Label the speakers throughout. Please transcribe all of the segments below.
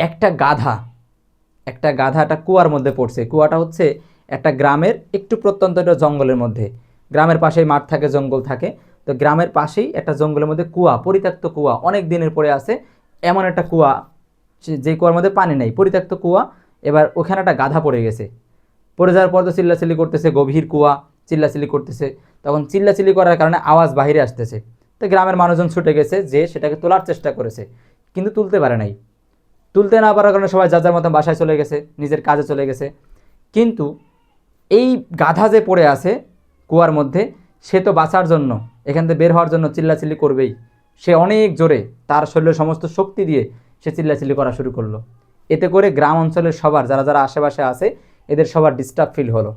Speaker 1: একটা গাধা একটা কুয়ার মধ্যে পড়ছে। কুয়াটা হচ্ছে একটা গ্রামের একটু প্রত্যন্ত একটা জঙ্গলের মধ্যে। গ্রামের পাশেই মাঠ থাকে, জঙ্গল থাকে। তো গ্রামের পাশেই একটা জঙ্গলের মধ্যে কুয়া, পরিত্যক্ত কুয়া, অনেক দিনের পরে আছে এমন একটা কুয়া, যে কুয়ার মধ্যে পানি নেই, পরিত্যক্ত কুয়া। এবার ওখানে একটা গাধা পড়ে গেছে। পড়ে যাওয়ার পর তো চিল্লাচিল্লি করতেছে, গভীর কুয়া, চিল্লাচিল্লি করতেছে। তখন চিল্লাচিল্লি করার কারণে আওয়াজ বাহিরে আসতেছে। তো গ্রামের মানুষজন ছুটে গেছে, যে সেটাকে তোলার চেষ্টা করেছে, কিন্তু তুলতে পারে নাই। তুলতে না পারার কারণে সবাই যার যার মতো বাসায় চলে গেছে, নিজের কাজে চলে গেছে। কিন্তু এই গাধা যে পড়ে আছে কুয়ার মধ্যে, সে তো বাঁচার জন্য, এখান থেকে বের হওয়ার জন্য চিল্লাচিল্লি করবেই। সে অনেক জোরে তার শরীরের সমস্ত শক্তি দিয়ে সে চিল্লাচিল্লি করা শুরু করলো। এতে করে গ্রাম অঞ্চলের সবার, যারা যারা আশেপাশে আছে, এদের সবার ডিস্টার্ব ফিল হলো।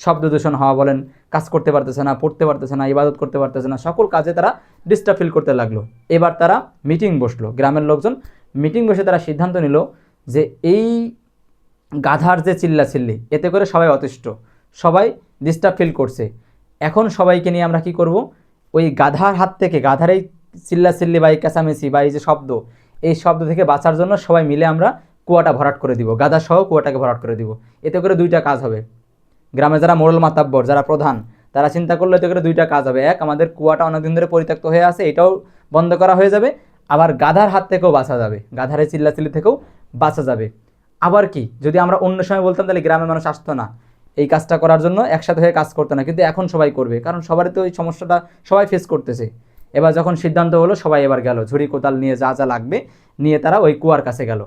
Speaker 1: শব্দ দূষণ হওয়া বলেন, কাজ করতে পারতেছে না, পড়তে পারতেছে না, ইবাদত করতে পারতেছে না, সকল কাজে তারা ডিস্টার্ব ফিল করতে লাগলো। এবার তারা মিটিং বসলো, গ্রামের লোকজন মিটিং বসে তারা সিদ্ধান্ত নিল যে এই গাধার যে চিল্লাচিল্লি, এতে করে সবাই অতিষ্ঠ, সবাই ডিস্টার্ব ফিল করছে। এখন সবাইকে নিয়ে আমরা কি করব, ওই গাধার হাত থেকে, গাধার এই চিল্লাচিল্লি বা এই চেঁচামেচি বা এই যে শব্দ, এই শব্দ থেকে বাঁচার জন্য সবাই মিলে আমরা কুয়াটা ভরাট করে দিব, গাধা সহ কুয়াটাকে ভরাট করে দিব। এতে করে দুইটা কাজ হবে। গ্রামে যারা মোড়ল মাতাব্বর, যারা প্রধান, তারা চিন্তা করলে এতে করে দুইটা কাজ হবে। এক, আমাদের কুয়াটা অনেকদিন ধরে পরিত্যক্ত হয়ে আছে, এটাও বন্ধ করা হয়ে যাবে। আবার গাধার হাত থেকেও বাঁচা যাবে, গাধার এই চিল্লাচিল্লি থেকেও বাঁচা যাবে। আবার কি, যদি আমরা অন্য সময় বলতাম তাহলে গ্রামের মানুষ আসতো না এই কাজটা করার জন্য, একসাথে হয়ে কাজ করতো না। কিন্তু এখন সবাই করবে, কারণ সবারই তো এই সমস্যাটা সবাই ফেস করতেছে। এবার যখন সিদ্ধান্ত হলো, সবাই এবার গেল ঝুড়ি কোদাল নিয়ে, যা যা লাগবে নিয়ে তারা ওই কুয়ার কাছে গেল,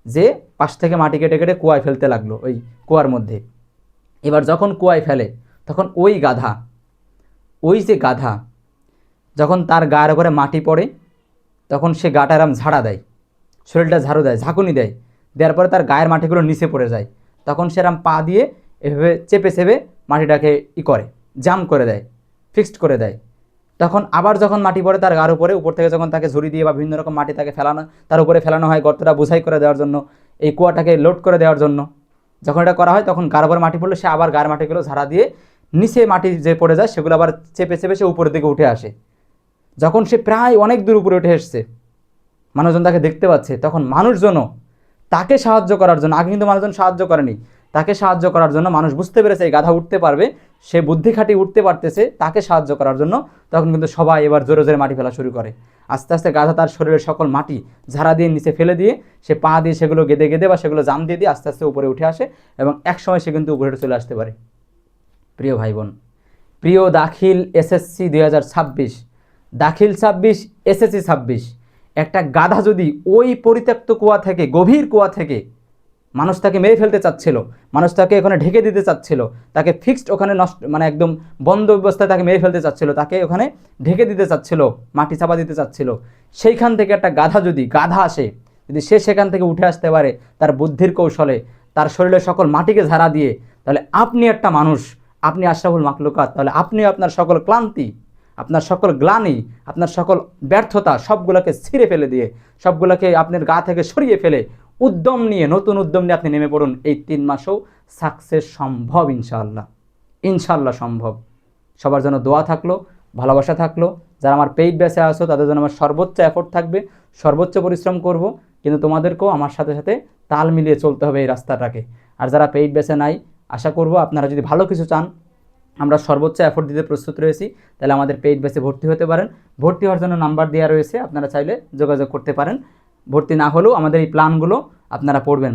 Speaker 1: যে পাশ থেকে মাটি কেটে কেটে কুয়ায় ফেলতে লাগলো ওই কুয়ার মধ্যে। এবার যখন কুয়ায় ফেলে, তখন ওই যে গাধা, যখন তার গায়ের উপরে মাটি পড়ে, তখন সে গাটা এরম ঝাড়া দেয়, শরীরটা ঝাড়ু দেয়, ঝাঁকুনি দেয়, দেওয়ার পরে তার গায়ের মাটিগুলো নিচে পড়ে যায়। তখন সেরাম পা দিয়ে এভাবে চেপে চেপে মাটিটাকে করে, জাম করে দেয়, ফিক্সড করে দেয়। তখন আবার যখন মাটি পড়ে তার গার উপরে, উপর থেকে যখন তাকে ঝুড়ি দিয়ে বা বিভিন্ন রকম মাটি তাকে ফেলানো, তার উপরে ফেলানো হয়, গর্তটা বোঝাই করে দেওয়ার জন্য, এই কুয়াটাকে লোড করে দেওয়ার জন্য, যখন এটা করা হয়, তখন গার উপরে মাটি পড়লে সে আবার গায়ের মাটিগুলো ঝাড়া দিয়ে নিচে মাটি যে পড়ে যায় সেগুলো আবার চেপে চেপে সে উপরের দিকে উঠে আসে। যখন সে প্রায় অনেক দূর উপরে উঠে এসছে, মানুষজন তাকে দেখতে পাচ্ছে, তখন মানুষজনও তাকে সাহায্য করার জন্য, আগে কিন্তু মানুষজন সাহায্য করেনি, তাকে সাহায্য করার জন্য মানুষ বুঝতে পেরেছে এই গাধা উঠতে পারবে, সে বুদ্ধি খাটিয়ে উঠতে পারতেছে, তাকে সাহায্য করার জন্য তখন কিন্তু সবাই এবার জোরে জোরে মাটি ফেলা শুরু করে। আস্তে আস্তে গাধা তার শরীরের সকল মাটি ঝাড়া দিয়ে নিচে ফেলে দিয়ে, সে পা দিয়ে সেগুলো গেঁদে গেঁদে বা সেগুলো জাম দিয়ে দিয়ে আস্তে আস্তে উপরে উঠে আসে, এবং এক সময় সে কিন্তু উপরে চলে আসতে পারে। প্রিয় ভাই বোন, প্রিয় দাখিল এসএসসি 2026, দাখিল 26, এসএসসি 26, একটা গাধা যদি ওই পরিত্যক্ত কুয়া থেকে, গভীর কুয়া থেকে, মানুষ তাকে মেরে ফেলতে চাচ্ছিল, মানুষ তাকে ওখানে ঢেকে দিতে চাচ্ছিল, তাকে ফিক্সড ওখানে নষ্ট, মানে একদম বন্ধ অবস্থায় তাকে মেরে ফেলতে চাচ্ছিল, তাকে ওখানে ঢেকে দিতে চাচ্ছিল, মাটি চাপা দিতে চাচ্ছিল, সেইখান থেকে একটা গাধা যদি, গাধা আসে, যদি সে সেখান থেকে উঠে আসতে পারে তার বুদ্ধির কৌশলে, তার শরীরের সকল মাটিকে ঝাড়া দিয়ে, তাহলে আপনি একটা মানুষ, আপনি আশরাফুল মাখলুকাত, তাহলে আপনি আপনার সকল ক্লান্তি, আপনার সকল গ্লানি, আপনার সকল ব্যর্থতা সবগুলোকে ছিঁড়ে ফেলে দিয়ে, সবগুলোকে আপনার গা থেকে সরিয়ে ফেলে উদ্যম নিয়ে, নতুন উদ্যম নিয়ে আপনি নেমে পড়ুন। এই 3 মাসেও সাকসেস সম্ভব, ইনশাআল্লাহ, ইনশাআল্লাহ সম্ভব। সবার জন্য দোয়া থাকলো, ভালোবাসা থাকলো। যারা আমার পেইড ব্যাচে আসো তাদের জন্য আমার সর্বোচ্চ এফোর্ট থাকবে, সর্বোচ্চ পরিশ্রম করব, কিন্তু তোমাদেরকেও আমার সাথে সাথে তাল মিলিয়ে চলতে হবে এই রাস্তাটাকে। আর যারা পেইড ব্যাচে নাই, আশা করব আপনারা যদি ভালো কিছু চান, আমরা সর্বোচ্চ এফোর্ট দিতে প্রস্তুত রয়েছি, তাহলে আমাদের পেইড ব্যাচে ভর্তি হতে পারেন। ভর্তি হওয়ার জন্য নাম্বার দেওয়া রয়েছে, আপনারা চাইলে যোগাযোগ করতে পারেন। ভর্তি না হলেও আমাদের এই প্ল্যানগুলো আপনারা পড়বেন।